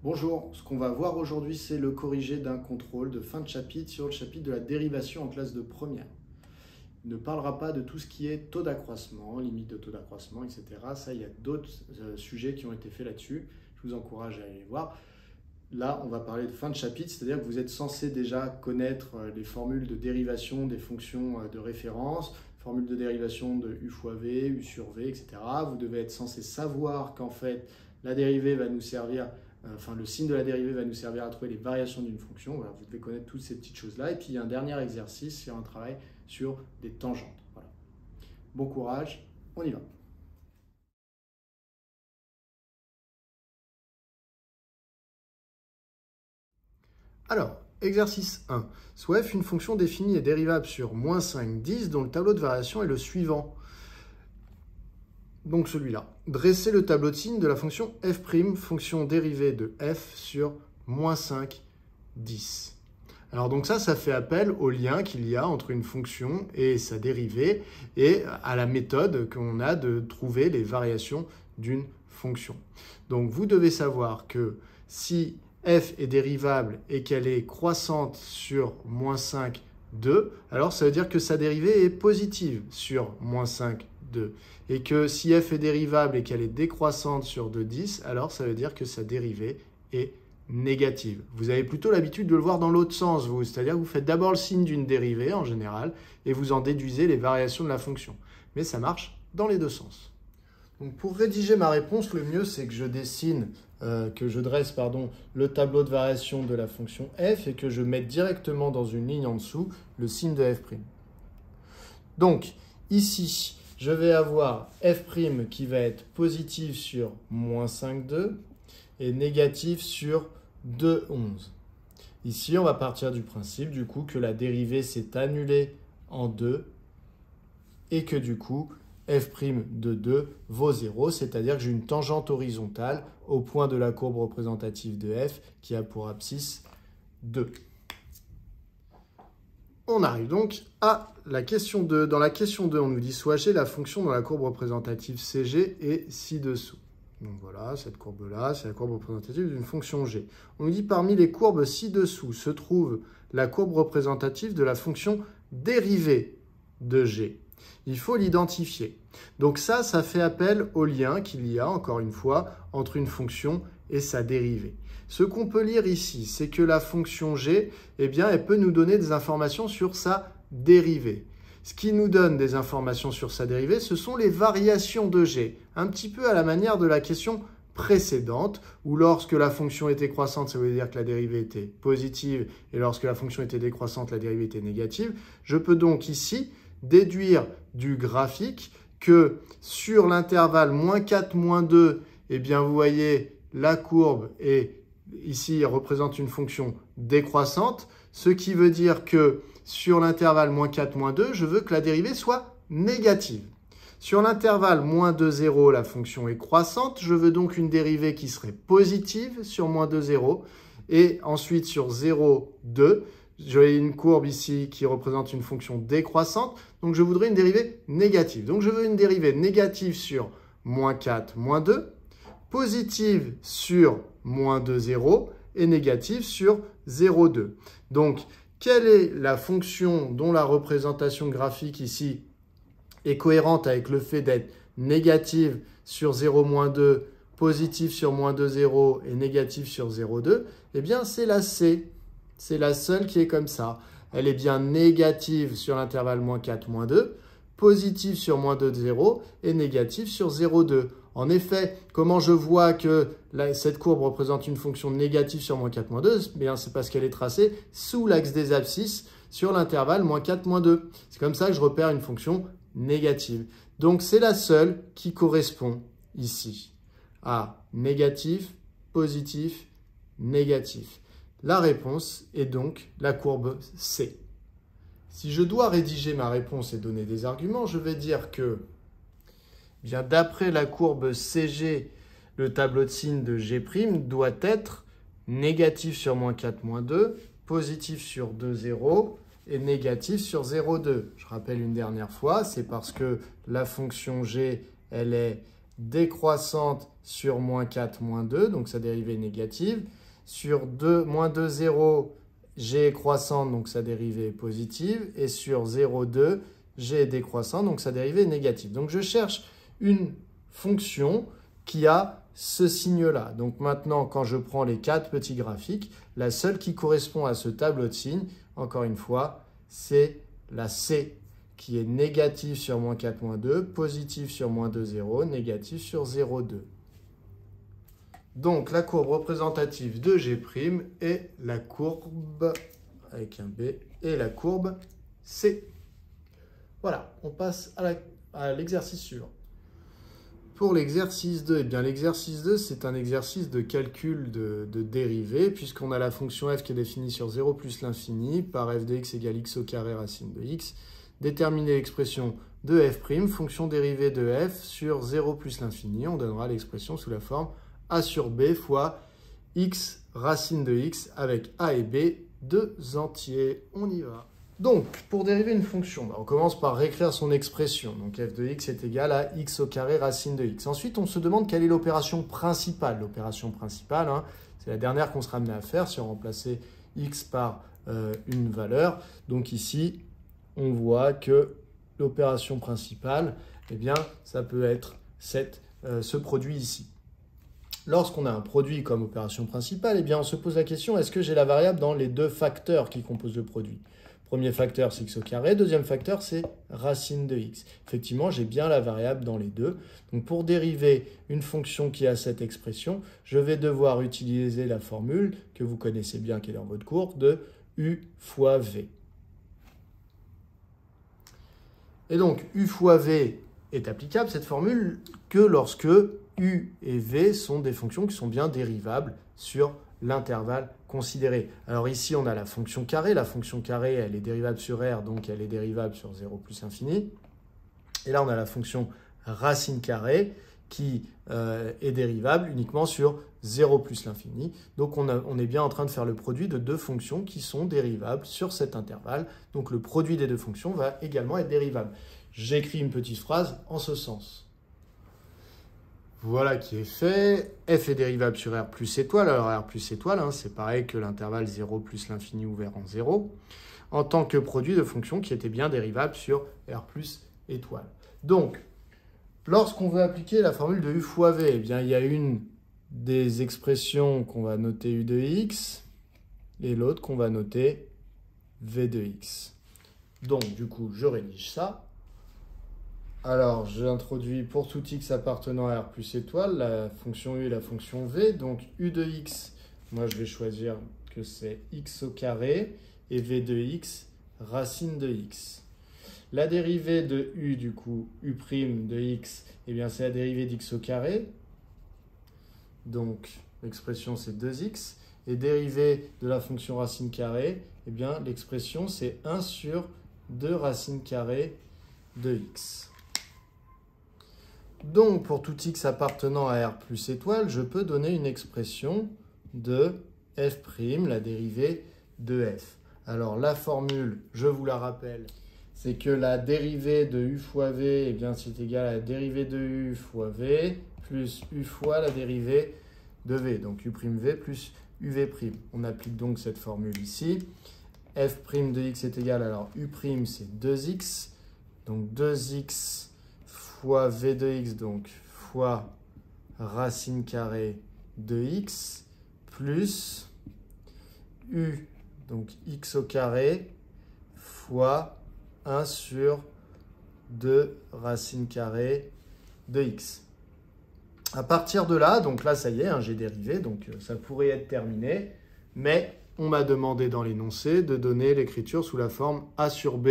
Bonjour, ce qu'on va voir aujourd'hui, c'est le corrigé d'un contrôle de fin de chapitre sur le chapitre de la dérivation en classe de première. Il ne parlera pas de tout ce qui est taux d'accroissement, limite de taux d'accroissement, etc. Ça, il y a d'autres sujets qui ont été faits là-dessus. Je vous encourage à aller les voir. Là, on va parler de fin de chapitre, c'est-à-dire que vous êtes censé déjà connaître les formules de dérivation des fonctions de référence, formules de dérivation de U fois V, U sur V, etc. Vous devez être censé savoir qu'en fait, la dérivée va nous servir, le signe de la dérivée va nous servir à trouver les variations d'une fonction. Voilà, vous devez connaître toutes ces petites choses-là. Et puis, il y a un dernier exercice, c'est un travail sur des tangentes. Voilà. Bon courage, on y va. Alors, exercice 1. Soit f, une fonction définie est dérivable sur moins 5, 10, dont le tableau de variation est le suivant. Donc celui-là. Dressez le tableau de signes de la fonction f', fonction dérivée de f sur moins 5, 10. Alors donc ça fait appel au lien qu'il y a entre une fonction et sa dérivée et à la méthode qu'on a de trouver les variations d'une fonction. Donc vous devez savoir que si f est dérivable et qu'elle est croissante sur moins 5, 2, alors ça veut dire que sa dérivée est positive sur moins 5, 2. Et que si f est dérivable et qu'elle est décroissante sur 2, 10, alors ça veut dire que sa dérivée est négative. Vous avez plutôt l'habitude de le voir dans l'autre sens, vous, c'est-à-dire que vous faites d'abord le signe d'une dérivée en général et vous en déduisez les variations de la fonction. Mais ça marche dans les deux sens. Donc pour rédiger ma réponse, le mieux c'est que je dresse le tableau de variation de la fonction f et que je mette directement dans une ligne en dessous le signe de f'. Donc ici, je vais avoir f' qui va être positive sur moins 5, 2 et négative sur 2, 11. Ici, on va partir du principe du coup que la dérivée s'est annulée en 2 et que du coup, f' de 2 vaut 0, c'est-à-dire que j'ai une tangente horizontale au point de la courbe représentative de f qui a pour abscisse 2. On arrive donc à la question 2. Dans la question 2, on nous dit soigez la fonction dont la courbe représentative CG est ci-dessous. Donc voilà, cette courbe-là, c'est la courbe représentative d'une fonction G. On nous dit parmi les courbes ci-dessous se trouve la courbe représentative de la fonction dérivée de G. Il faut l'identifier. Donc ça fait appel au lien qu'il y a, encore une fois, entre une fonction et sa dérivée. Ce qu'on peut lire ici, c'est que la fonction G, eh bien, elle peut nous donner des informations sur sa dérivée. Ce qui nous donne des informations sur sa dérivée, ce sont les variations de G, un petit peu à la manière de la question précédente, où lorsque la fonction était croissante, ça veut dire que la dérivée était positive, et lorsque la fonction était décroissante, la dérivée était négative. Je peux donc ici déduire du graphique que sur l'intervalle moins 4, moins 2, eh bien, vous voyez, la courbe est ici représente une fonction décroissante, ce qui veut dire que sur l'intervalle moins 4, moins 2, je veux que la dérivée soit négative. Sur l'intervalle moins 2, 0, la fonction est croissante, je veux donc une dérivée qui serait positive sur moins 2, 0. Et ensuite sur 0, 2, j'ai une courbe ici qui représente une fonction décroissante, donc je voudrais une dérivée négative. Donc je veux une dérivée négative sur moins 4, moins 2, positive sur moins 2, 0 et négative sur 0, 2. Donc, quelle est la fonction dont la représentation graphique ici est cohérente avec le fait d'être négative sur 0, moins 2, positive sur moins 2, 0 et négative sur 0, 2? Eh bien, c'est la C. C'est la seule qui est comme ça. Elle est bien négative sur l'intervalle moins 4, moins 2, positive sur moins 2, 0 et négative sur 0, 2. En effet, comment je vois que cette courbe représente une fonction négative sur moins 4, moins 2? Bien, c'est parce qu'elle est tracée sous l'axe des abscisses sur l'intervalle moins 4, moins 2. C'est comme ça que je repère une fonction négative. Donc, c'est la seule qui correspond ici à négatif, positif, négatif. La réponse est donc la courbe C. Si je dois rédiger ma réponse et donner des arguments, je vais dire que d'après la courbe CG, le tableau de signes de G' doit être négatif sur moins 4, moins 2, positif sur 2, 0 et négatif sur 0, 2. Je rappelle une dernière fois, c'est parce que la fonction G, elle est décroissante sur moins 4, moins 2, donc sa dérivée est négative. Sur 2, moins 2, 0, g est croissante, donc sa dérivée est positive. Et sur 0, 2, g est décroissant, donc sa dérivée est négative. Donc je cherche une fonction qui a ce signe-là. Donc maintenant, quand je prends les 4 petits graphiques, la seule qui correspond à ce tableau de signes, encore une fois, c'est la C, qui est négative sur moins 4, moins 2, positive sur moins 2, 0, négative sur 0, 2. Donc la courbe représentative de G' est la courbe, avec un B, et la courbe C. Voilà, on passe à l'exercice suivant. Pour l'exercice 2, eh bien l'exercice 2, c'est un exercice de calcul de dérivée, puisqu'on a la fonction f qui est définie sur 0 plus l'infini, par f de x égale x au carré racine de x. Déterminer l'expression de f', fonction dérivée de f sur 0 plus l'infini. On donnera l'expression sous la forme a sur b fois x racine de x avec a et b, deux entiers. On y va. Donc, pour dériver une fonction, on commence par réécrire son expression. Donc, f de x est égal à x au carré racine de x. Ensuite, on se demande quelle est l'opération principale. L'opération principale, c'est la dernière qu'on sera amené à faire si on remplaçait x par une valeur. Donc ici, on voit que l'opération principale, eh bien, ça peut être ce produit ici. Lorsqu'on a un produit comme opération principale, eh bien, on se pose la question, est-ce que j'ai la variable dans les deux facteurs qui composent le produit? Premier facteur, c'est x au carré. Deuxième facteur, c'est racine de x. Effectivement, j'ai bien la variable dans les deux. Donc, pour dériver une fonction qui a cette expression, je vais devoir utiliser la formule que vous connaissez bien, qui est dans votre cours, de u fois v. Et donc, u fois v est applicable, cette formule, que lorsque u et v sont des fonctions qui sont bien dérivables sur l'intervalle considéré. Alors ici, on a la fonction carré. La fonction carré, elle est dérivable sur R, donc elle est dérivable sur 0 plus infini. Et là, on a la fonction racine carrée qui est dérivable uniquement sur 0 plus l'infini. Donc on est bien en train de faire le produit de deux fonctions qui sont dérivables sur cet intervalle. Donc le produit des deux fonctions va également être dérivable. J'écris une petite phrase en ce sens. Voilà qui est fait. F est dérivable sur R plus étoile. Alors R plus étoile, c'est pareil que l'intervalle 0 plus l'infini ouvert en 0, en tant que produit de fonction qui était bien dérivable sur R plus étoile. Donc, lorsqu'on veut appliquer la formule de u fois v, eh bien, il y a une des expressions qu'on va noter u de x et l'autre qu'on va noter v de x. Donc, du coup, je rédige ça. Alors, j'introduis pour tout x appartenant à R plus étoile, la fonction u et la fonction v. Donc, u de x, moi, je vais choisir que c'est x au carré et v de x, racine de x. La dérivée de u, du coup, u' de x, eh bien, c'est la dérivée d'x au carré. Donc, l'expression, c'est 2x. Et dérivée de la fonction racine carrée, eh bien, l'expression, c'est 1 sur 2 racine carrée de x. Donc, pour tout x appartenant à R plus étoile, je peux donner une expression de f', la dérivée de f. Alors, la formule, je vous la rappelle, c'est que la dérivée de u fois v, eh bien, c'est égal à la dérivée de u fois v plus u fois la dérivée de v. Donc, u'v plus uv'. On applique donc cette formule ici. f' de x est égal, alors u' c'est 2x. Donc, 2x fois v de x, donc fois racine carrée de x, plus u, donc x au carré, fois 1 sur 2 racine carrée de x. À partir de là, donc là, ça y est, j'ai dérivé, donc ça pourrait être terminé, mais on m'a demandé dans l'énoncé de donner l'écriture sous la forme a sur b,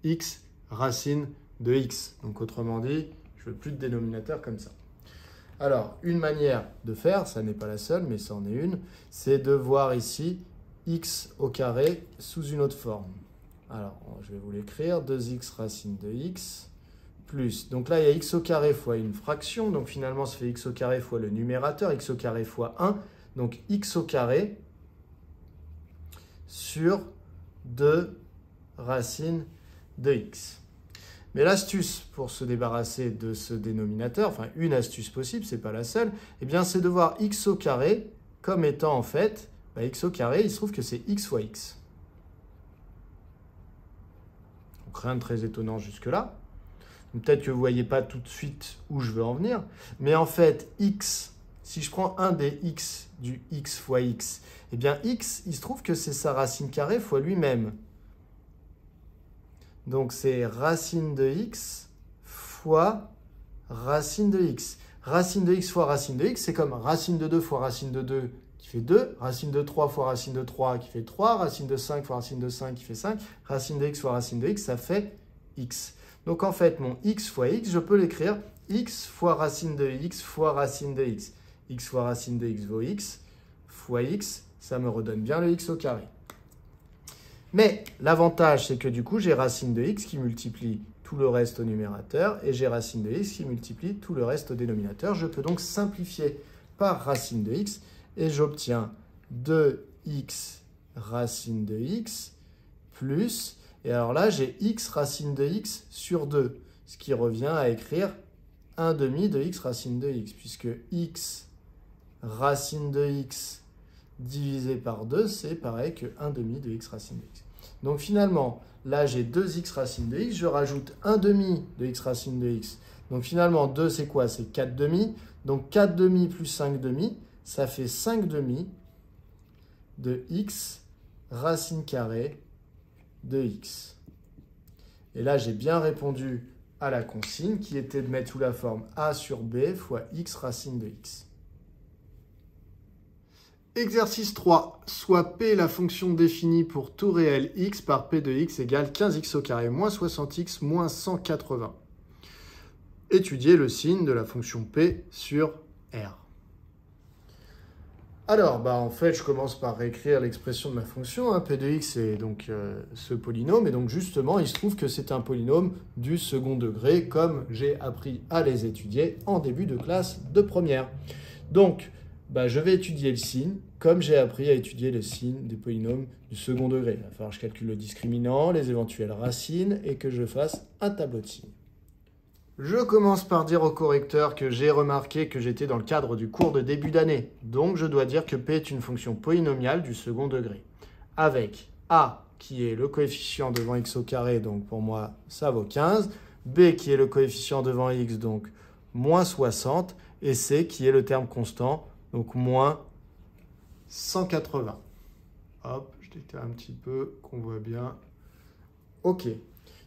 x racine de x. Donc autrement dit, je ne veux plus de dénominateur comme ça. Alors, une manière de faire, ça n'est pas la seule, mais ça en est une, c'est de voir ici x au carré sous une autre forme. Alors, je vais vous l'écrire, 2x racine de x, plus, donc là, il y a x au carré fois une fraction, donc finalement, ça fait x au carré fois le numérateur, x au carré fois 1, donc x au carré sur 2 racine de x. Mais l'astuce pour se débarrasser de ce dénominateur, enfin une astuce possible, ce n'est pas la seule, eh bien c'est de voir x au carré comme étant en fait, x au carré, il se trouve que c'est x fois x. Donc rien de très étonnant jusque-là. Peut-être que vous ne voyez pas tout de suite où je veux en venir, mais en fait, x, si je prends un des x du x fois x, eh bien x, il se trouve que c'est sa racine carrée fois lui-même. Donc c'est racine de x fois racine de x. Racine de x fois racine de x, c'est comme racine de 2 fois racine de 2 qui fait 2, racine de 3 fois racine de 3 qui fait 3, racine de 5 fois racine de 5 qui fait 5, racine de x fois racine de x, ça fait x. Donc en fait, mon x fois x, je peux l'écrire x fois racine de x fois racine de x. X fois racine de x vaut x, fois x, ça me redonne bien le x au carré. Mais l'avantage, c'est que du coup, j'ai racine de x qui multiplie tout le reste au numérateur et j'ai racine de x qui multiplie tout le reste au dénominateur. Je peux donc simplifier par racine de x et j'obtiens 2x racine de x plus... Et alors là, j'ai x racine de x sur 2, ce qui revient à écrire 1 demi de x racine de x, puisque x racine de x divisé par 2, c'est pareil que 1 demi de x racine de x. Donc finalement, là, j'ai 2x racine de x, je rajoute 1 demi de x racine de x. Donc finalement, 2, c'est quoi? C'est 4 demi. Donc 4 demi plus 5 demi, ça fait 5 demi de x racine carrée de x. Et là, j'ai bien répondu à la consigne qui était de mettre sous la forme a sur b fois x racine de x. Exercice 3. Soit p la fonction définie pour tout réel x par p de x égale 15x au carré moins 60x moins 180. Étudier le signe de la fonction p sur R. Alors, en fait, je commence par réécrire l'expression de ma fonction. P de x est donc ce polynôme. Et donc, justement, il se trouve que c'est un polynôme du second degré, comme j'ai appris à les étudier en début de classe de première. Donc, je vais étudier le signe, comme j'ai appris à étudier le signe des polynômes du second degré. Il va falloir que je calcule le discriminant, les éventuelles racines, et que je fasse un tableau de signes. Je commence par dire au correcteur que j'ai remarqué que j'étais dans le cadre du cours de début d'année. Donc, je dois dire que P est une fonction polynomiale du second degré. Avec A qui est le coefficient devant x au carré, donc pour moi, ça vaut 15. B qui est le coefficient devant x, donc moins 60. Et C qui est le terme constant, donc moins 180. Hop, je décale un petit peu, qu'on voit bien. OK.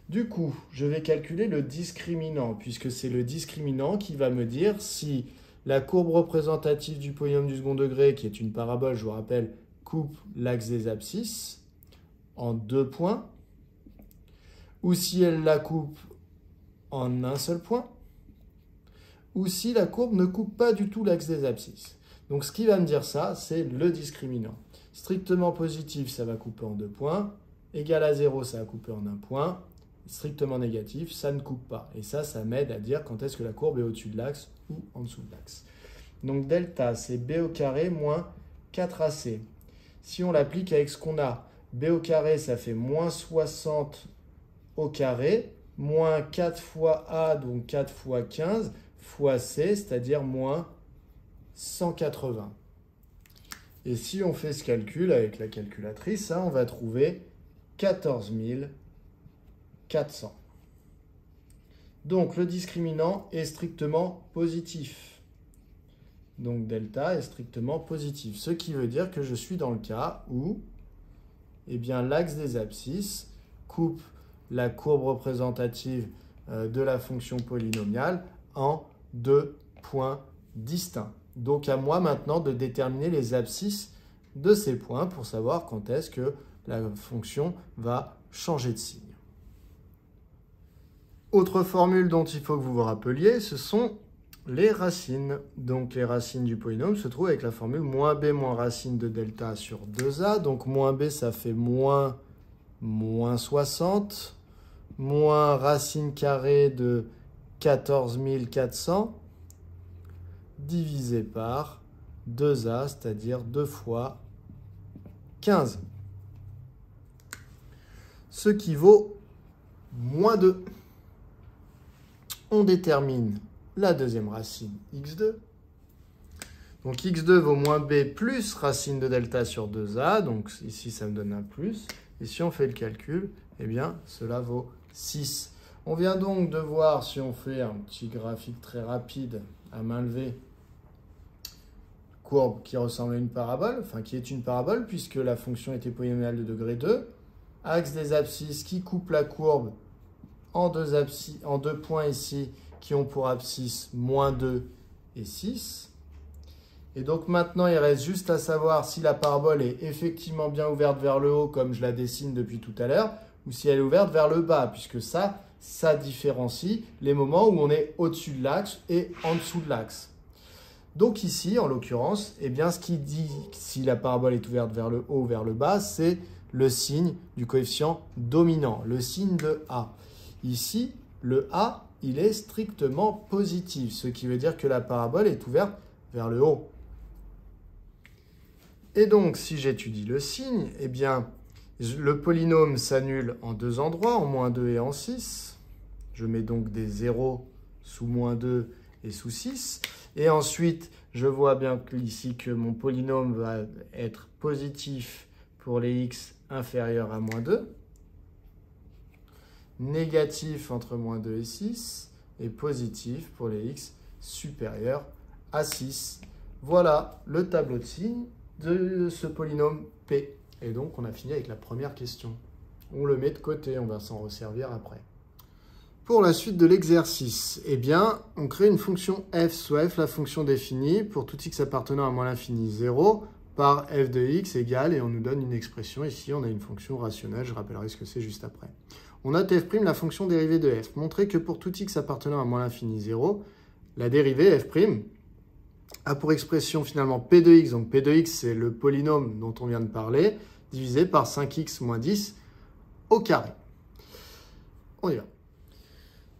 Du coup, je vais calculer le discriminant, puisque c'est le discriminant qui va me dire si la courbe représentative du polynôme du second degré, qui est une parabole, je vous rappelle, coupe l'axe des abscisses en 2 points, ou si elle la coupe en un seul point, ou si la courbe ne coupe pas du tout l'axe des abscisses. Donc ce qui va me dire ça, c'est le discriminant. Strictement positif, ça va couper en 2 points. Égal à 0, ça va couper en 1 point. Strictement négatif, ça ne coupe pas. Et ça m'aide à dire quand est-ce que la courbe est au-dessus de l'axe ou en dessous de l'axe. Donc delta, c'est b au carré moins 4ac. Si on l'applique avec ce qu'on a, b au carré, ça fait moins 60 au carré, moins 4 fois a, donc 4 fois 15, fois c, c'est-à-dire moins 180. Et si on fait ce calcul avec la calculatrice, on va trouver 14 400. Donc le discriminant est strictement positif. Donc delta est strictement positif. Ce qui veut dire que je suis dans le cas où l'axe des abscisses coupe la courbe représentative de la fonction polynomiale en 2 points distincts. Donc à moi maintenant de déterminer les abscisses de ces points pour savoir quand est-ce que la fonction va changer de signe. Autre formule dont il faut que vous vous rappeliez, ce sont les racines. Donc les racines du polynôme se trouvent avec la formule moins b moins racine de delta sur 2a. Donc moins b, ça fait moins 60, moins racine carrée de 14 400, divisé par 2a, c'est-à-dire 2 fois 15. Ce qui vaut moins 2. on détermine la deuxième racine x2. Donc x2 vaut moins b plus racine de delta sur 2a. Donc ici, ça me donne un plus. Et si on fait le calcul, eh bien, cela vaut 6. On vient donc de voir, si on fait un petit graphique très rapide à main levée, courbe qui ressemble à une parabole, enfin qui est une parabole puisque la fonction était polynomiale de degré 2. Axe des abscisses qui coupe la courbe en deux points ici qui ont pour abscisse moins 2 et 6. Et donc maintenant, il reste juste à savoir si la parabole est effectivement bien ouverte vers le haut comme je la dessine depuis tout à l'heure ou si elle est ouverte vers le bas puisque ça différencie les moments où on est au-dessus de l'axe et en dessous de l'axe. Donc ici, en l'occurrence, eh bien, ce qui dit si la parabole est ouverte vers le haut ou vers le bas, c'est le signe du coefficient dominant, le signe de A. Ici, le A, il est strictement positif, ce qui veut dire que la parabole est ouverte vers le haut. Et donc, si j'étudie le signe, eh bien, le polynôme s'annule en deux endroits, en moins 2 et en 6. Je mets donc des 0 sous moins 2 et sous 6. Et ensuite, je vois bien ici que mon polynôme va être positif pour les x inférieurs à moins 2, négatif entre moins 2 et 6, et positif pour les x supérieurs à 6. Voilà le tableau de signes de ce polynôme P. Et donc, on a fini avec la première question. On le met de côté, on va s'en resservir après. Pour la suite de l'exercice, eh bien, on crée une fonction f, soit f la fonction définie pour tout x appartenant à moins l'infini 0 par f de x égale, et on nous donne une expression. Ici, on a une fonction rationnelle, je rappellerai ce que c'est juste après. On note f', la fonction dérivée de f. Montrer que pour tout x appartenant à moins l'infini 0, la dérivée f' a pour expression finalement p de x, donc p de x c'est le polynôme dont on vient de parler, divisé par 5x moins 10 au carré. On y va.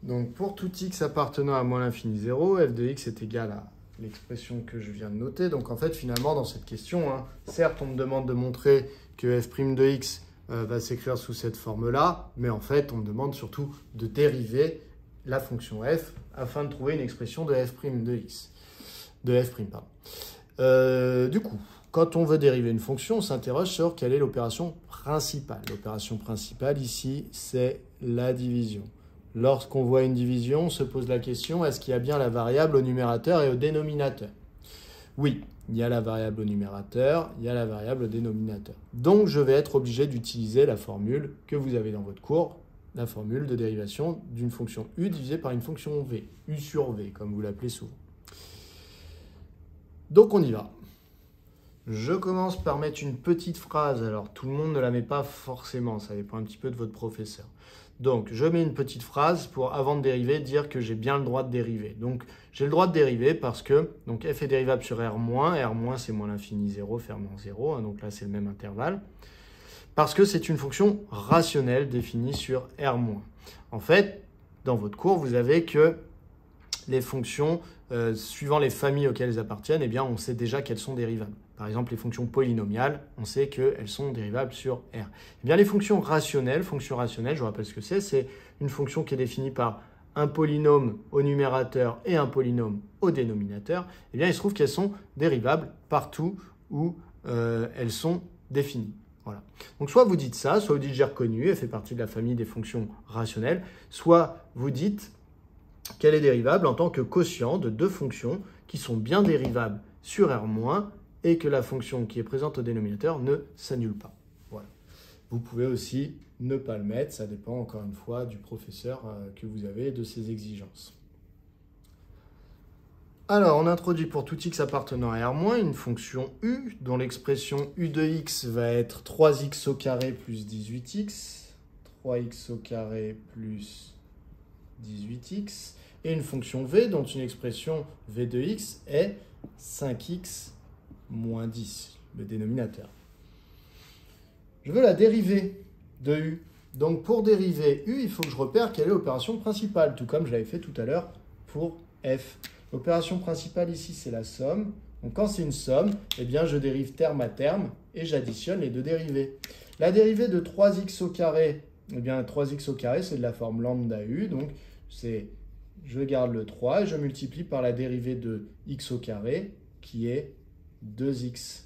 Donc pour tout x appartenant à moins l'infini 0, f de x est égal à l'expression que je viens de noter. Donc en fait finalement dans cette question, certes on me demande de montrer que f' de x va s'écrire sous cette forme-là, mais en fait on me demande surtout de dériver la fonction f afin de trouver une expression de f' de x. Du coup, quand on veut dériver une fonction, on s'interroge sur quelle est l'opération principale. L'opération principale ici, c'est la division. Lorsqu'on voit une division, on se pose la question, est-ce qu'il y a bien la variable au numérateur et au dénominateur? Oui, il y a la variable au numérateur, il y a la variable au dénominateur. Donc, je vais être obligé d'utiliser la formule que vous avez dans votre cours, la formule de dérivation d'une fonction u divisée par une fonction v, u sur v, comme vous l'appelez souvent. Donc, on y va. Je commence par mettre une petite phrase. Alors, tout le monde ne la met pas forcément, ça dépend un petit peu de votre professeur. Donc, je mets une petite phrase pour, avant de dériver, dire que j'ai bien le droit de dériver. Donc, j'ai le droit de dériver parce que donc f est dérivable sur r-, r- c'est moins l'infini 0, fermant 0, donc là, c'est le même intervalle. Parce que c'est une fonction rationnelle définie sur r-. En fait, dans votre cours, vous avez que les fonctions, suivant les familles auxquelles elles appartiennent, eh bien, on sait déjà qu'elles sont dérivables. Par exemple, les fonctions polynomiales, on sait qu'elles sont dérivables sur R. Eh bien, les fonctions rationnelles, je vous rappelle ce que c'est une fonction qui est définie par un polynôme au numérateur et un polynôme au dénominateur. Eh bien, il se trouve qu'elles sont dérivables partout où elles sont définies. Voilà. Donc, soit vous dites ça, soit vous dites j'ai reconnu, elle fait partie de la famille des fonctions rationnelles, soit vous dites qu'elle est dérivable en tant que quotient de deux fonctions qui sont bien dérivables sur R- et que la fonction qui est présente au dénominateur ne s'annule pas. Voilà. Vous pouvez aussi ne pas le mettre, ça dépend encore une fois du professeur que vous avez et de ses exigences. Alors, on introduit pour tout x appartenant à R- une fonction u, dont l'expression u de x va être 3x au carré plus 18x, 3x au carré plus 18x, et une fonction v, dont une expression v de x est 5x moins 10, le dénominateur. Je veux la dérivée de u. Donc pour dériver u, il faut que je repère quelle est l'opération principale, tout comme je l'avais fait tout à l'heure pour f. L'opération principale ici, c'est la somme. Donc quand c'est une somme, eh bien je dérive terme à terme et j'additionne les deux dérivées. La dérivée de 3x au carré, eh bien 3x au carré, c'est de la forme lambda u, donc c'est je garde le 3 et je multiplie par la dérivée de x au carré, qui est 2x,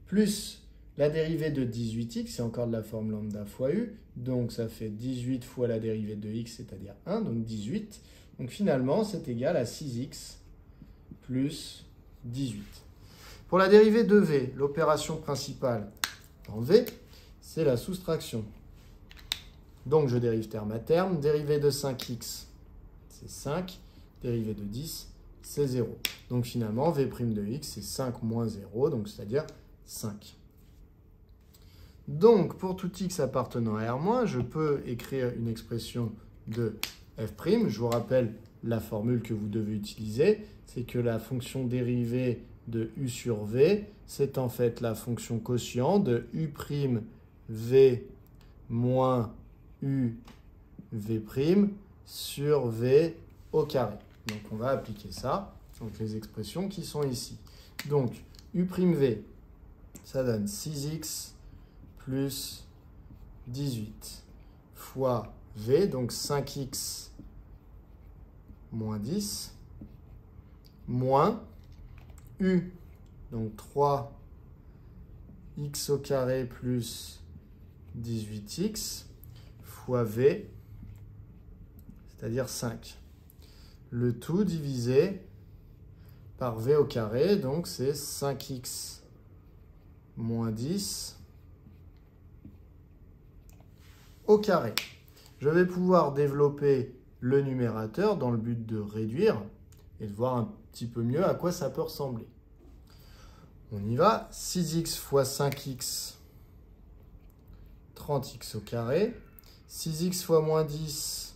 plus la dérivée de 18x, c'est encore de la forme lambda fois u, donc ça fait 18 fois la dérivée de x, c'est-à-dire 1, donc 18. Donc finalement, c'est égal à 6x plus 18. Pour la dérivée de v, l'opération principale en v, c'est la soustraction. Donc je dérive terme à terme. Dérivée de 5x, c'est 5. Dérivée de 10, c'est 0. Donc finalement, v' de x, c'est 5 moins 0, donc c'est-à-dire 5. Donc pour tout x appartenant à R-, je peux écrire une expression de f'. Je vous rappelle la formule que vous devez utiliser. C'est que la fonction dérivée de u sur v, c'est en fait la fonction quotient de u'v moins uv' sur v au carré. Donc on va appliquer ça, donc les expressions qui sont ici. Donc u'v, ça donne 6x plus 18 fois v, donc 5x moins 10, moins u, donc 3x au carré plus 18x, fois v, c'est-à-dire 5. Le tout divisé par v au carré, donc c'est 5x moins 10 au carré. Je vais pouvoir développer le numérateur dans le but de réduire et de voir un petit peu mieux à quoi ça peut ressembler. On y va. 6x fois 5x, 30x au carré. 6x fois moins 10,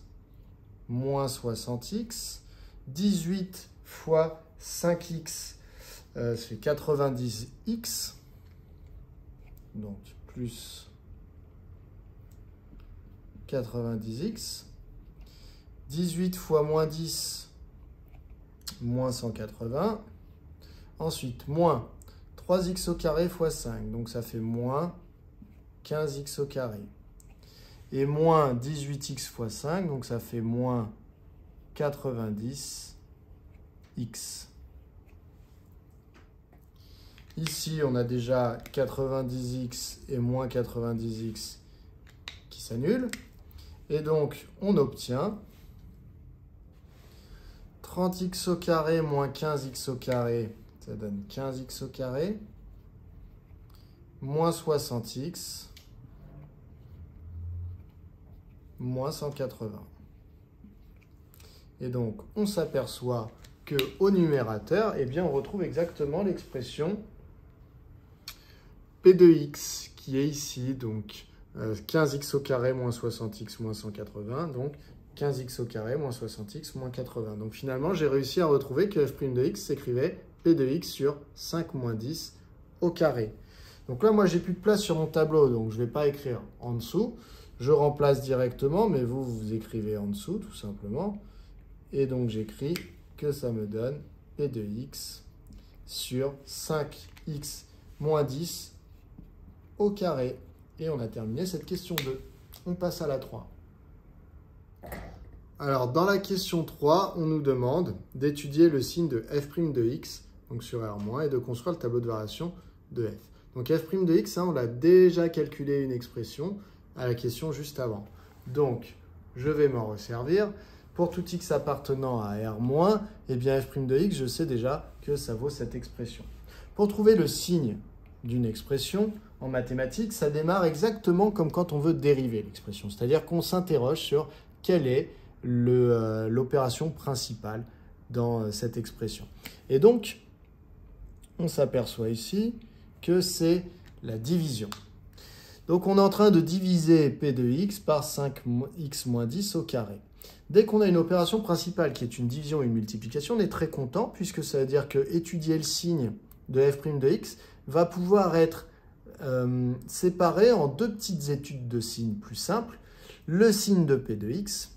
moins 60x. 18 fois 5x, ça fait 90x. Donc, plus 90x. 18 fois moins 10, moins 180. Ensuite, moins 3x au carré fois 5. Donc, ça fait moins 15x au carré. Et moins 18x fois 5. Donc, ça fait moins 90x. Ici, on a déjà 90x et moins 90x qui s'annulent. Et donc, on obtient 30x au carré moins 15x au carré, ça donne 15x au carré, moins 60x, moins 180. Et donc, on s'aperçoit qu'au numérateur, eh bien, on retrouve exactement l'expression P de x qui est ici, donc 15x au carré moins 60x moins 180, donc 15x au carré moins 60x moins 80. Donc finalement, j'ai réussi à retrouver que f' de x s'écrivait P de x sur 5 moins 10 au carré. Donc là, moi, j'ai plus de place sur mon tableau, donc je ne vais pas écrire en dessous. Je remplace directement, mais vous écrivez en dessous, tout simplement. Et donc, j'écris que ça me donne P de x sur 5x moins 10 au carré. Et on a terminé cette question 2. On passe à la 3. Alors, dans la question 3, on nous demande d'étudier le signe de f' de x, donc sur R-, et de construire le tableau de variation de f. Donc, f' de x, on l'a déjà calculé une expression à la question juste avant. Donc, je vais m'en resservir. Pour tout x appartenant à R-, eh bien, f' de x, je sais déjà que ça vaut cette expression. Pour trouver le signe d'une expression, en mathématiques, ça démarre exactement comme quand on veut dériver l'expression. C'est-à-dire qu'on s'interroge sur quelle est l'opération principale dans cette expression. Et donc, on s'aperçoit ici que c'est la division. Donc, on est en train de diviser P de x par 5x moins 10 au carré. Dès qu'on a une opération principale qui est une division et une multiplication, on est très content puisque ça veut dire que étudier le signe de f' de x va pouvoir être séparé en deux petites études de signes plus simples, le signe de P de x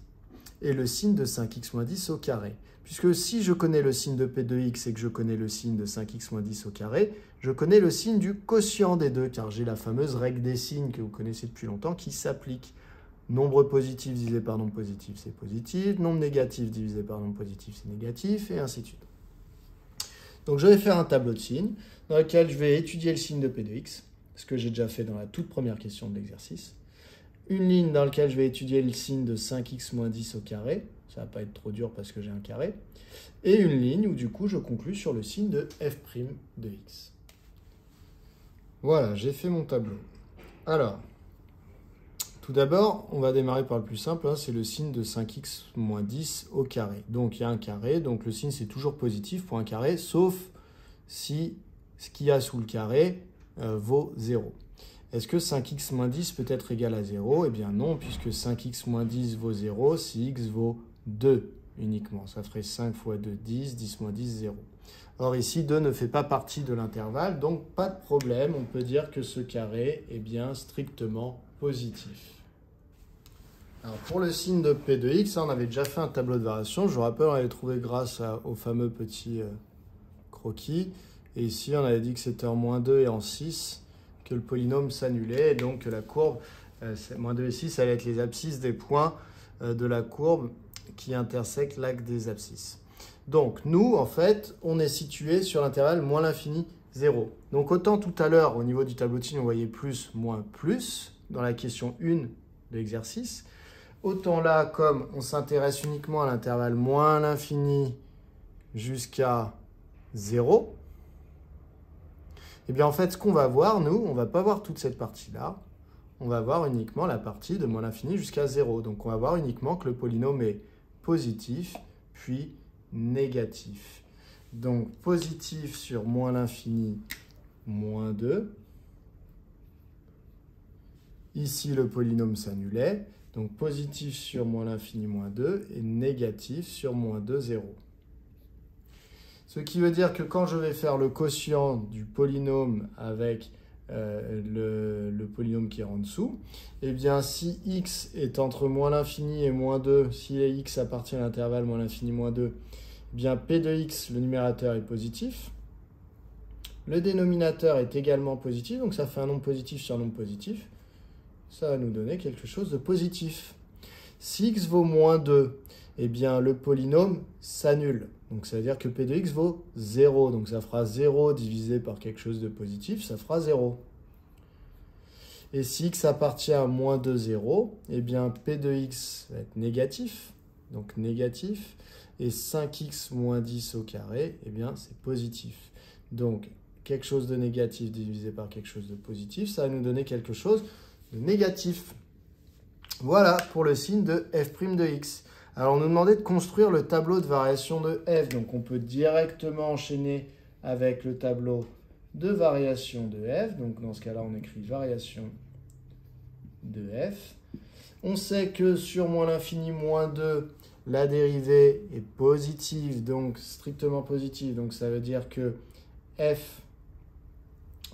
et le signe de 5x moins 10 au carré. Puisque si je connais le signe de P de x et que je connais le signe de 5x moins 10 au carré, je connais le signe du quotient des deux, car j'ai la fameuse règle des signes que vous connaissez depuis longtemps qui s'applique Nombre positif divisé par nombre positif, c'est positif. Nombre négatif divisé par nombre positif, c'est négatif, et ainsi de suite. Donc je vais faire un tableau de signes dans lequel je vais étudier le signe de P de x, ce que j'ai déjà fait dans la toute première question de l'exercice. Une ligne dans laquelle je vais étudier le signe de 5x moins 10 au carré. Ça ne va pas être trop dur parce que j'ai un carré. Et une ligne où du coup je conclus sur le signe de f' de x. Voilà, j'ai fait mon tableau. Alors, tout d'abord, on va démarrer par le plus simple, hein, c'est le signe de 5x moins 10 au carré. Donc il y a un carré, donc le signe c'est toujours positif pour un carré, sauf si ce qu'il y a sous le carré vaut 0. Est-ce que 5x moins 10 peut être égal à 0? Eh bien non, puisque 5x moins 10 vaut 0 si x vaut 2 uniquement. Ça ferait 5 fois 2, 10, 10 moins 10, 0. Or ici, 2 ne fait pas partie de l'intervalle, donc pas de problème, on peut dire que ce carré est bien strictement positif. Alors pour le signe de P de x, on avait déjà fait un tableau de variation. Je vous rappelle, on l'avait trouvé grâce au fameux petit croquis. Et ici, on avait dit que c'était en moins 2 et en 6 que le polynôme s'annulait. Et donc que la courbe, moins 2 et 6, ça allait être les abscisses des points de la courbe qui intersectent l'axe des abscisses. Donc nous, en fait, on est situé sur l'intervalle moins l'infini 0. Donc autant tout à l'heure, au niveau du tableau de signes, on voyait plus, moins, plus, dans la question 1 de l'exercice. Autant là, comme on s'intéresse uniquement à l'intervalle moins l'infini jusqu'à 0, eh bien en fait, ce qu'on va voir, nous, on ne va pas voir toute cette partie-là. On va voir uniquement la partie de moins l'infini jusqu'à 0. Donc on va voir uniquement que le polynôme est positif, puis négatif. Donc positif sur moins l'infini, moins 2. Ici, le polynôme s'annulait. Donc positif sur moins l'infini, moins 2, et négatif sur moins 2, 0. Ce qui veut dire que quand je vais faire le quotient du polynôme avec le polynôme qui est en dessous, eh bien si x est entre moins l'infini et moins 2, si x appartient à l'intervalle moins l'infini, moins 2, eh bien p de x, le numérateur est positif. Le dénominateur est également positif, donc ça fait un nombre positif sur un nombre positif. Ça va nous donner quelque chose de positif. Si x vaut moins 2, eh bien le polynôme s'annule. Donc ça veut dire que p de x vaut 0. Donc ça fera 0 divisé par quelque chose de positif, ça fera 0. Et si x appartient à moins 2, 0, eh bien p de x va être négatif. Donc négatif. Et 5x moins 10 au carré, eh bien c'est positif. Donc quelque chose de négatif divisé par quelque chose de positif, ça va nous donner quelque chose de négatif. Voilà pour le signe de f' de x. Alors, on nous demandait de construire le tableau de variation de f. Donc, on peut directement enchaîner avec le tableau de variation de f. Donc, dans ce cas-là, on écrit variation de f. On sait que sur moins l'infini, moins 2, la dérivée est positive, donc strictement positive. Donc, ça veut dire que f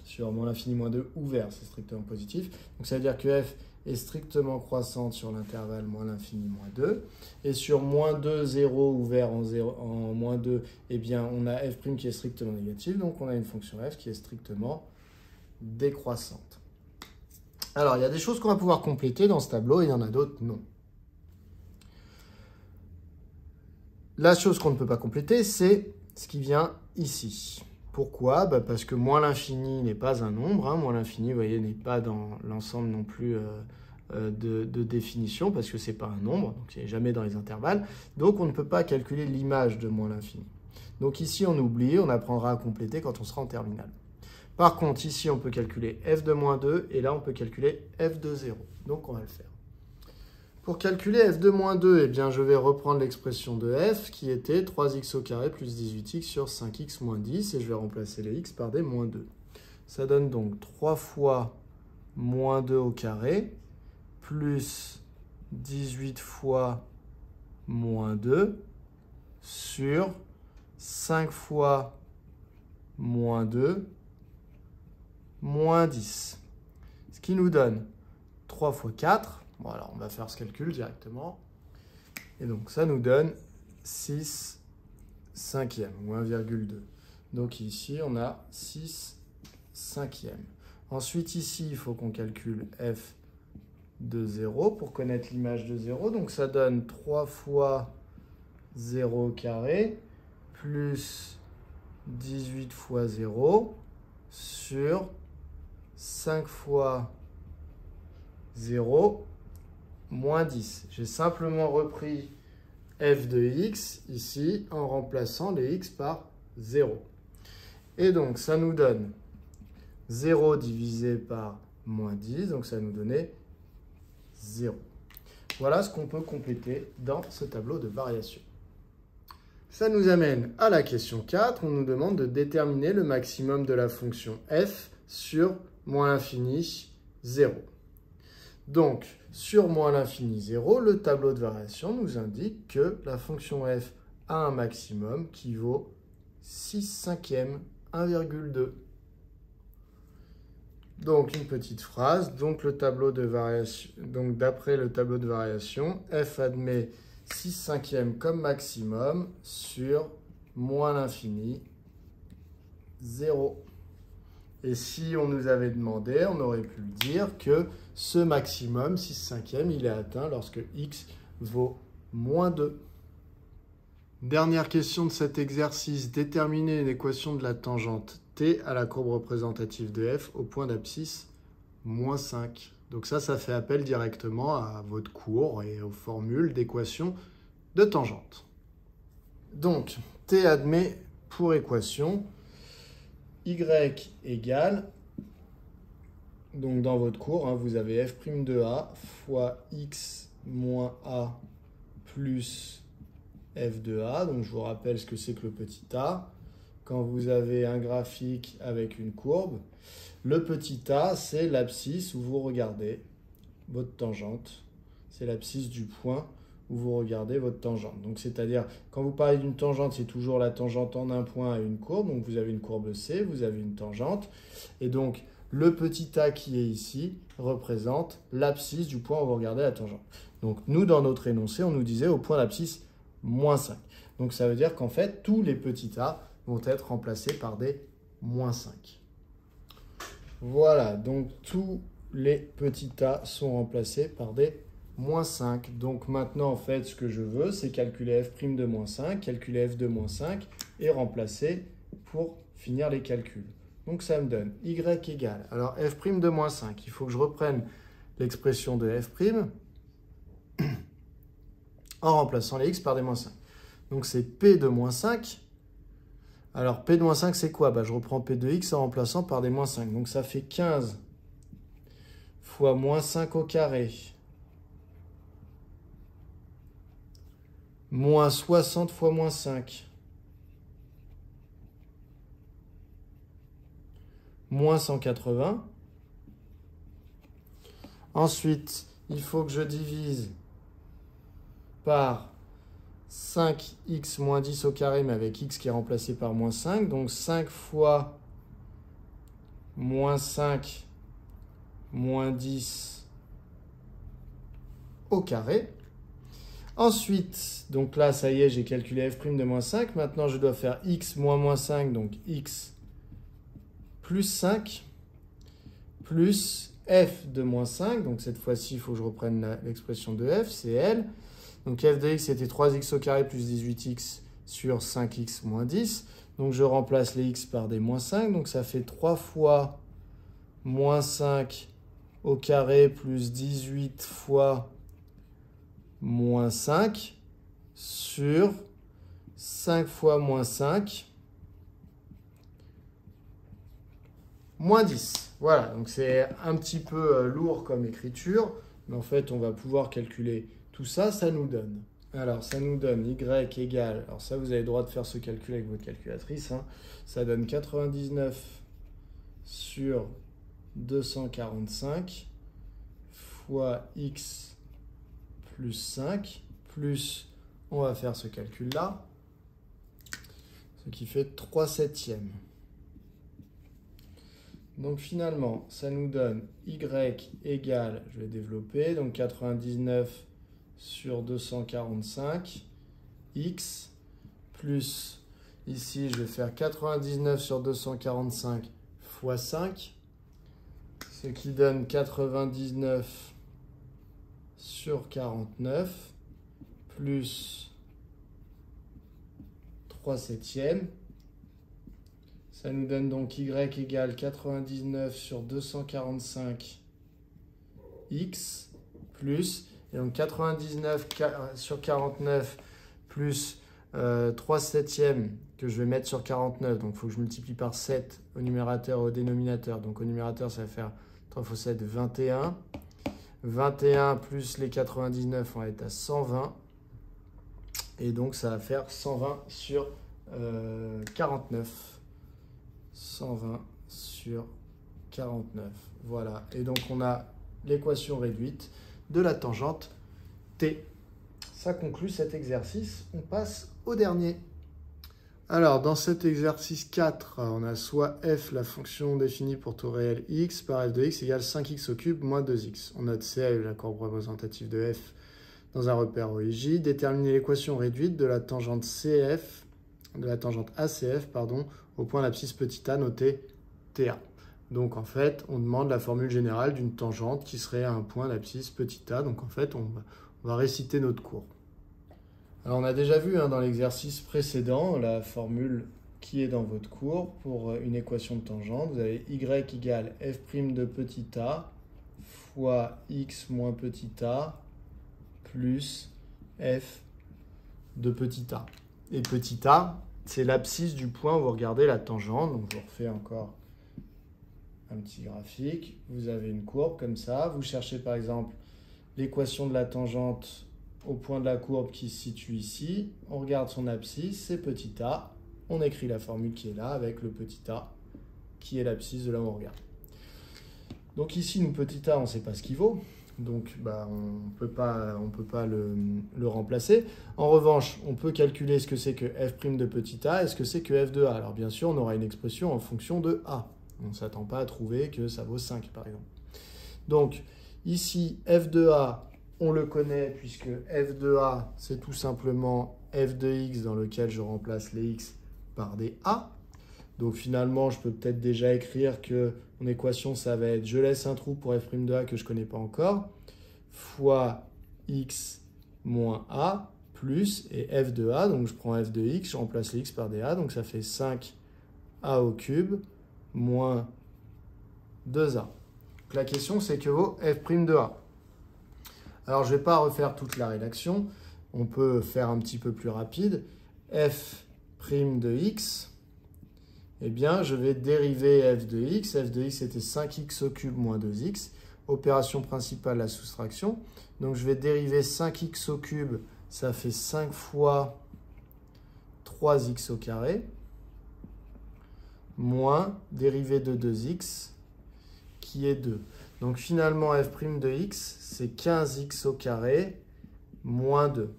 sur moins l'infini, moins 2 ouvert, c'est strictement positif. Donc, ça veut dire que f est strictement croissante sur l'intervalle moins l'infini, moins 2. Et sur moins 2, 0 ouvert en moins 2, eh bien, on a f' qui est strictement négatif. Donc, on a une fonction f qui est strictement décroissante. Alors, il y a des choses qu'on va pouvoir compléter dans ce tableau et il y en a d'autres non. La chose qu'on ne peut pas compléter, c'est ce qui vient ici. Pourquoi? Parce que moins l'infini n'est pas un nombre. Hein. Moins l'infini, vous voyez, n'est pas dans l'ensemble non plus de définition, parce que ce n'est pas un nombre, donc c'est jamais dans les intervalles. Donc on ne peut pas calculer l'image de moins l'infini. Donc ici, on oublie, on apprendra à compléter quand on sera en terminale. Par contre, ici, on peut calculer f de moins 2, et là, on peut calculer f de 0. Donc on va le faire. Pour calculer f de moins 2, eh bien, je vais reprendre l'expression de f qui était 3x au carré plus 18x sur 5x moins 10 et je vais remplacer les x par des moins 2. Ça donne donc 3 fois moins 2 au carré plus 18 fois moins 2 sur 5 fois moins 2 moins 10. Ce qui nous donne 3 fois 4. Bon, alors on va faire ce calcul directement. Et donc ça nous donne 6 cinquièmes, ou 1,2. Donc ici, on a 6 cinquièmes. Ensuite, ici, il faut qu'on calcule f de 0 pour connaître l'image de 0. Donc ça donne 3 fois 0 au carré plus 18 fois 0 sur 5 fois 0 moins 10. J'ai simplement repris f de x ici en remplaçant les x par 0. Et donc ça nous donne 0 divisé par moins 10, donc ça nous donnait 0. Voilà ce qu'on peut compléter dans ce tableau de variation. Ça nous amène à la question 4. On nous demande de déterminer le maximum de la fonction f sur moins l'infini 0. Donc, sur moins l'infini 0, le tableau de variation nous indique que la fonction f a un maximum qui vaut 6 cinquièmes 1,2. Donc, une petite phrase. Donc, d'après le tableau de variation, f admet 6 cinquièmes comme maximum sur moins l'infini 0. Et si on nous avait demandé, on aurait pu dire que ce maximum, 6 cinquièmes, il est atteint lorsque x vaut moins 2. Dernière question de cet exercice. Déterminer une équation de la tangente t à la courbe représentative de f au point d'abscisse moins 5. Donc ça fait appel directement à votre cours et aux formules d'équation de tangente. Donc, t admet pour équation y égale, donc dans votre cours, vous avez f' de a fois x moins a plus f de a. Donc je vous rappelle ce que c'est que le petit a. Quand vous avez un graphique avec une courbe, le petit a, c'est l'abscisse où vous regardez votre tangente. C'est l'abscisse du point où vous regardez votre tangente. Donc c'est-à-dire, quand vous parlez d'une tangente, c'est toujours la tangente en un point à une courbe. Donc vous avez une courbe C, vous avez une tangente. Et donc le petit a qui est ici représente l'abscisse du point où vous regardez la tangente. Donc nous, dans notre énoncé, on nous disait au point d'abscisse moins 5. Donc ça veut dire qu'en fait, tous les petits a vont être remplacés par des moins 5. Voilà, donc tous les petits a sont remplacés par des moins 5. Donc maintenant, en fait, ce que je veux, c'est calculer f' de moins 5, calculer f de moins 5 et remplacer pour finir les calculs. Donc ça me donne y égale. Alors f' de moins 5, il faut que je reprenne l'expression de f' en remplaçant les x par des moins 5. Donc c'est p de moins 5. Alors p de moins 5, c'est quoi? Je reprends p de x en remplaçant par des moins 5. Donc ça fait 15 fois moins 5 au carré moins 60 fois moins 5 moins 180. Ensuite, il faut que je divise par 5x moins 10 au carré, mais avec x qui est remplacé par moins 5. Donc 5 fois moins 5 moins 10 au carré. Ensuite, donc là, ça y est, j'ai calculé f' de moins 5. Maintenant, je dois faire x moins moins 5, donc x plus 5, plus f de moins 5. Donc cette fois-ci, il faut que je reprenne l'expression de f, c'est L. Donc f de x, c'était 3x au carré plus 18x sur 5x moins 10. Donc je remplace les x par des moins 5. Donc ça fait 3 fois moins 5 au carré plus 18 fois moins 5 sur 5 fois moins 5 moins 10. Voilà, donc c'est un petit peu lourd comme écriture, mais en fait, on va pouvoir calculer tout ça, ça nous donne. Alors, ça nous donne y égale, alors ça, vous avez le droit de faire ce calcul avec votre calculatrice, ça donne 99 sur 245 fois x plus 5, plus, on va faire ce calcul-là, ce qui fait 3 septièmes. Donc finalement, ça nous donne y égale, je vais développer, donc 99 sur 245, x, plus, ici je vais faire 99 sur 245 fois 5, ce qui donne 99 sur 49 plus 3 septièmes. Ça nous donne donc y égale 99 sur 245 x plus, et donc 99 sur 49 plus 3 septièmes que je vais mettre sur 49. Donc il faut que je multiplie par 7 au numérateur et au dénominateur. Donc au numérateur, ça va faire 3 fois 7, 21. 21 plus les 99, on va être à 120. Et donc ça va faire 120 sur 49. 120 sur 49. Voilà. Et donc on a l'équation réduite de la tangente T. Ça conclut cet exercice. On passe au dernier. Alors, dans cet exercice 4, on a soit f, la fonction définie pour taux réel x, par f de x égale 5x au cube moins 2x. On note C, la courbe représentative de f dans un repère OIJ. Déterminer l'équation réduite de la tangente CF, de la tangente ACF, pardon, au point l'abscisse petit a noté TA. Donc, en fait, on demande la formule générale d'une tangente qui serait à un point d'abscisse petit a. Donc, en fait, on va réciter notre courbe. Alors, on a déjà vu dans l'exercice précédent la formule qui est dans votre cours pour une équation de tangente. Vous avez y égale f' de petit a fois x moins petit a plus f de petit a. Et petit a, c'est l'abscisse du point où vous regardez la tangente. Donc, je refais encore un petit graphique. Vous avez une courbe comme ça. Vous cherchez par exemple l'équation de la tangente au point de la courbe qui se situe ici. On regarde son abscisse, c'est petit a. On écrit la formule qui est là avec le petit a qui est l'abscisse de là où on regarde. Donc ici, nous, petit a, on ne sait pas ce qu'il vaut. Donc on peut pas le remplacer. En revanche, on peut calculer ce que c'est que f' de petit a et ce que c'est que f de a. Alors bien sûr, on aura une expression en fonction de a. On ne s'attend pas à trouver que ça vaut 5 par exemple. Donc ici, f de a, on le connaît puisque f de a, c'est tout simplement f de x dans lequel je remplace les x par des a. Donc finalement, je peux peut-être déjà écrire que mon équation, ça va être, je laisse un trou pour f' de a que je ne connais pas encore, fois x moins a, plus, et f de a, donc je prends f de x, je remplace les x par des a, donc ça fait 5a au cube moins 2a. Donc la question, c'est que vaut f' de a. Alors, je ne vais pas refaire toute la rédaction. On peut faire un petit peu plus rapide. f' de x, eh bien, je vais dériver f de x. F de x, c'était 5x au cube moins 2x. Opération principale, la soustraction. Donc, je vais dériver 5x au cube. Ça fait 5 fois 3x au carré. Moins dérivée de 2x, qui est 2. Donc finalement, f' de x, c'est 15x au carré moins 2.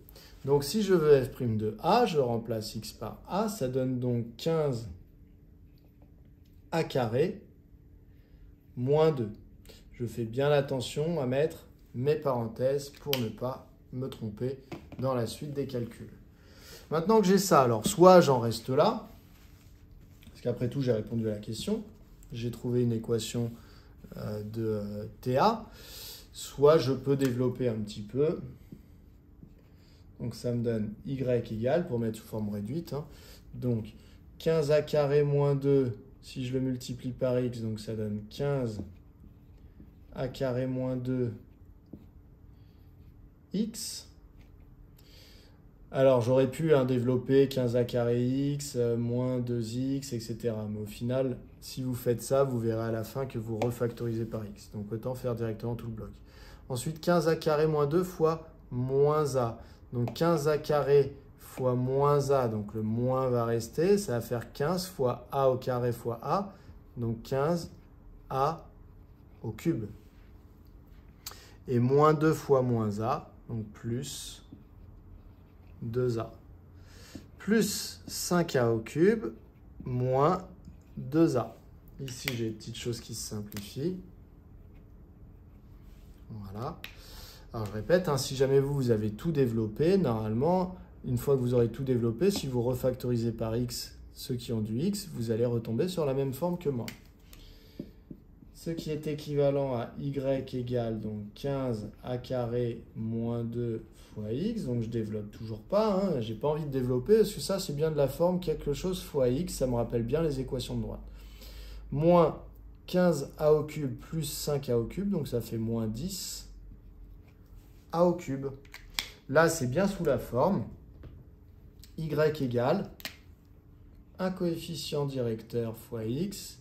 Donc si je veux f' de a, je remplace x par a. Ça donne donc 15 a carré moins 2. Je fais bien attention à mettre mes parenthèses pour ne pas me tromper dans la suite des calculs. Maintenant que j'ai ça, alors soit j'en reste là, parce qu'après tout, j'ai répondu à la question. J'ai trouvé une équation de TA, soit je peux développer un petit peu. Donc ça me donne y égale, pour mettre sous forme réduite, donc 15a carré moins 2, si je le multiplie par x, donc ça donne 15a carré moins 2 x. Alors j'aurais pu développer 15a carré x, moins 2x, etc. Mais au final, si vous faites ça, vous verrez à la fin que vous refactorisez par x. Donc autant faire directement tout le bloc. Ensuite, 15a carré moins 2 fois moins a. Donc 15a carré fois moins a, donc le moins va rester. Ça va faire 15 fois a au carré fois a. Donc 15a au cube. Et moins 2 fois moins a, donc plus 2a. Plus 5a au cube, moins 2a. Ici, j'ai une petite chose qui se simplifie. Voilà. Alors, je répète, si jamais vous avez tout développé, normalement, une fois que vous aurez tout développé, si vous refactorisez par x ceux qui ont du x, vous allez retomber sur la même forme que moi. ce qui est équivalent à y égale donc 15a carré moins 2 fois x. Donc je développe toujours pas, hein. J'ai pas envie de développer parce que ça c'est bien de la forme quelque chose fois x, ça me rappelle bien les équations de droite. Moins 15a au cube plus 5a au cube, donc ça fait moins 10a au cube. Là c'est bien sous la forme y égale un coefficient directeur fois x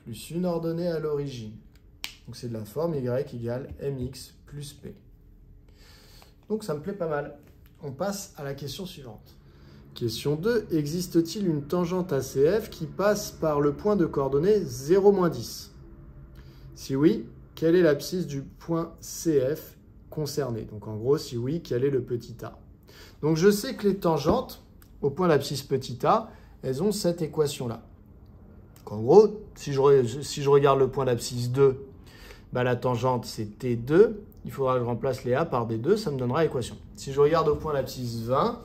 plus une ordonnée à l'origine. Donc c'est de la forme y égale mx plus p. Donc ça me plaît pas mal. On passe à la question suivante. Question 2. Existe-t-il une tangente ACF qui passe par le point de coordonnées 0-10? Si oui, quelle est l'abscisse du point CF concerné? Donc en gros, si oui, quel est le petit a? Donc je sais que les tangentes au point d'abscisse petit a, elles ont cette équation-là. En gros, si je regarde le point d'abscisse 2, bah, la tangente c'est T2, il faudra que je remplace les A par D2, ça me donnera l'équation. Si je regarde au point d'abscisse 20,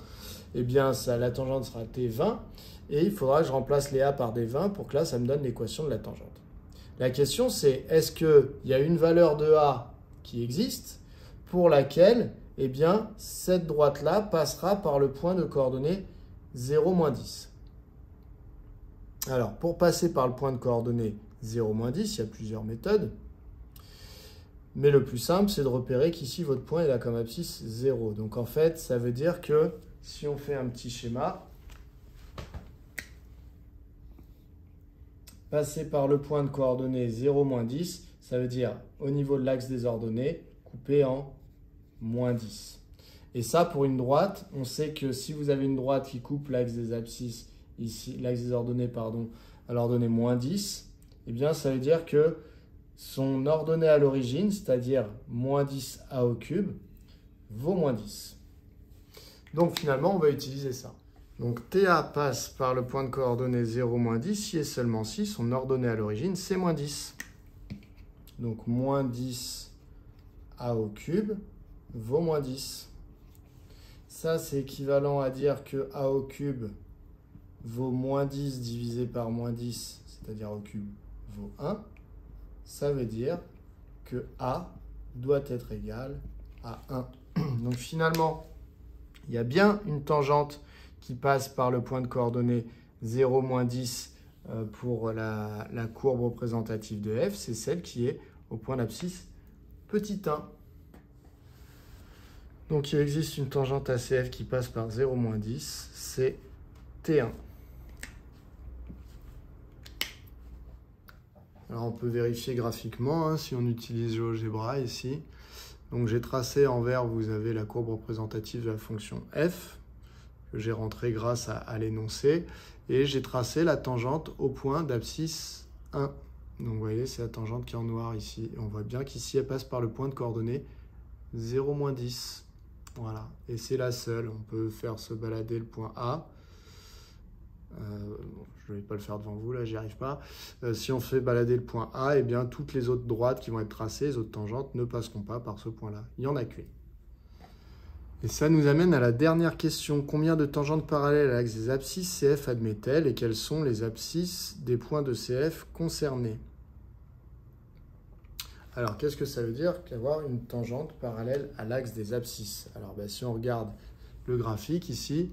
eh bien la tangente sera T20, et il faudra que je remplace les A par D20 pour que là ça me donne l'équation de la tangente. La question c'est, est-ce qu'il y a une valeur de A qui existe pour laquelle eh bien, cette droite-là passera par le point de coordonnées 0-10? Alors, pour passer par le point de coordonnées 0-10, il y a plusieurs méthodes. Mais le plus simple, c'est de repérer qu'ici, votre point est là comme abscisse 0. Donc, en fait, ça veut dire que si on fait un petit schéma, passer par le point de coordonnées 0-10, ça veut dire au niveau de l'axe des ordonnées, couper en -10. Et ça, pour une droite, on sait que si vous avez une droite qui coupe l'axe des abscisses, ici, l'axe des ordonnées, pardon, à l'ordonnée -10, eh bien, ça veut dire que son ordonnée à l'origine, c'est-à-dire -10a au cube, vaut -10. Donc, finalement, on va utiliser ça. Donc, TA passe par le point de coordonnées 0-10, si et seulement si son ordonnée à l'origine, c'est -10. Donc, -10a au cube vaut -10. Ça, c'est équivalent à dire que a au cube vaut -10 divisé par -10, c'est-à-dire au cube, vaut 1. Ça veut dire que a doit être égal à 1. Donc finalement, il y a bien une tangente qui passe par le point de coordonnées 0-10 pour la courbe représentative de f, c'est celle qui est au point d'abscisse petit 1. Donc il existe une tangente ACF qui passe par 0-10, c'est T1. Alors on peut vérifier graphiquement hein, si on utilise GeoGebra ici. Donc j'ai tracé en vert, vous avez la courbe représentative de la fonction f, que j'ai rentrée grâce à l'énoncé, et j'ai tracé la tangente au point d'abscisse 1. Donc vous voyez, c'est la tangente qui est en noir ici. Et on voit bien qu'ici, elle passe par le point de coordonnées 0-10. Voilà, et c'est la seule. On peut faire se balader le point A. Je ne vais pas le faire devant vous, là, j'y arrive pas. Si on fait balader le point A, eh bien, toutes les autres droites qui vont être tracées, les autres tangentes, ne passeront pas par ce point-là. Il n'y en a qu'une. Et ça nous amène à la dernière question. Combien de tangentes parallèles à l'axe des abscisses CF admet-elle et quelles sont les abscisses des points de CF concernés? Alors, qu'est-ce que ça veut dire qu'avoir une tangente parallèle à l'axe des abscisses? Alors, si on regarde le graphique ici,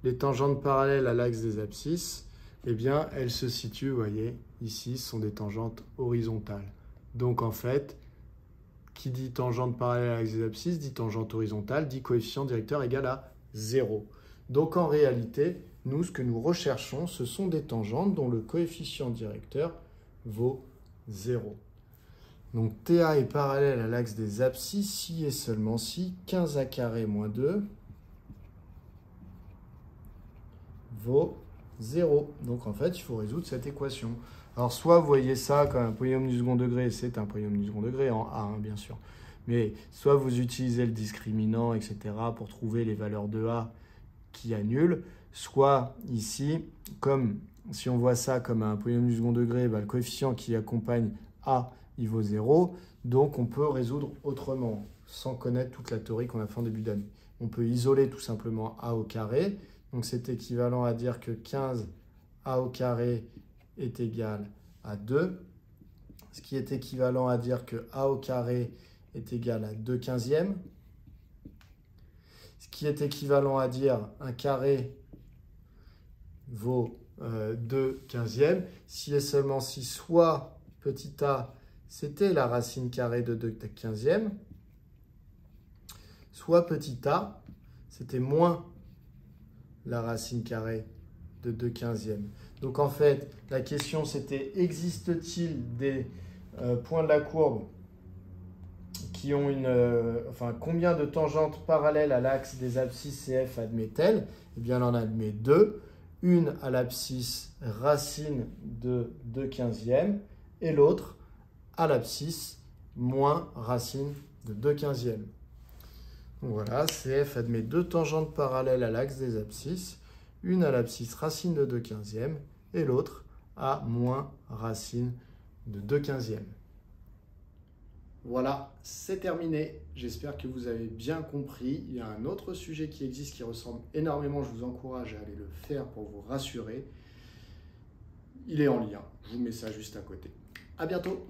les tangentes parallèles à l'axe des abscisses, eh bien, elles se situent, vous voyez, ici, ce sont des tangentes horizontales. Donc, en fait, qui dit tangente parallèle à l'axe des abscisses, dit tangente horizontale, dit coefficient directeur égal à 0. Donc, en réalité, nous, ce que nous recherchons, ce sont des tangentes dont le coefficient directeur vaut 0. Donc, TA est parallèle à l'axe des abscisses si et seulement si 15a carré moins 2 vaut 0. Donc, en fait, il faut résoudre cette équation. Alors, soit vous voyez ça comme un polynôme du second degré, c'est un polynôme du second degré en A, hein, bien sûr. Mais soit vous utilisez le discriminant, etc., pour trouver les valeurs de A qui annulent, soit ici, comme si on voit ça comme un polynôme du second degré, le coefficient qui accompagne A, il vaut 0. Donc, on peut résoudre autrement, sans connaître toute la théorie qu'on a fait en début d'année. On peut isoler tout simplement A au carré. Donc, c'est équivalent à dire que 15A au carré est égal à 2. ce qui est équivalent à dire que a au carré est égal à 2/15, ce qui est équivalent à dire un carré vaut 2/15, si et seulement si soit petit a, c'était la racine carrée de 2/15, soit petit a, c'était moins la racine carrée de 2/15. Donc en fait, la question c'était, existe-t-il des points de la courbe qui ont combien de tangentes parallèles à l'axe des abscisses CF admet-elle? Eh bien, elle en admet deux. Une à l'abscisse racine de 2/15 et l'autre à l'abscisse moins racine de 2/15. Donc voilà, CF admet deux tangentes parallèles à l'axe des abscisses, une à l'abscisse racine de 2/15 et l'autre à moins racine de 2/15. Voilà, c'est terminé. J'espère que vous avez bien compris. Il y a un autre sujet qui existe qui ressemble énormément. Je vous encourage à aller le faire pour vous rassurer. Il est en lien. Je vous mets ça juste à côté. À bientôt.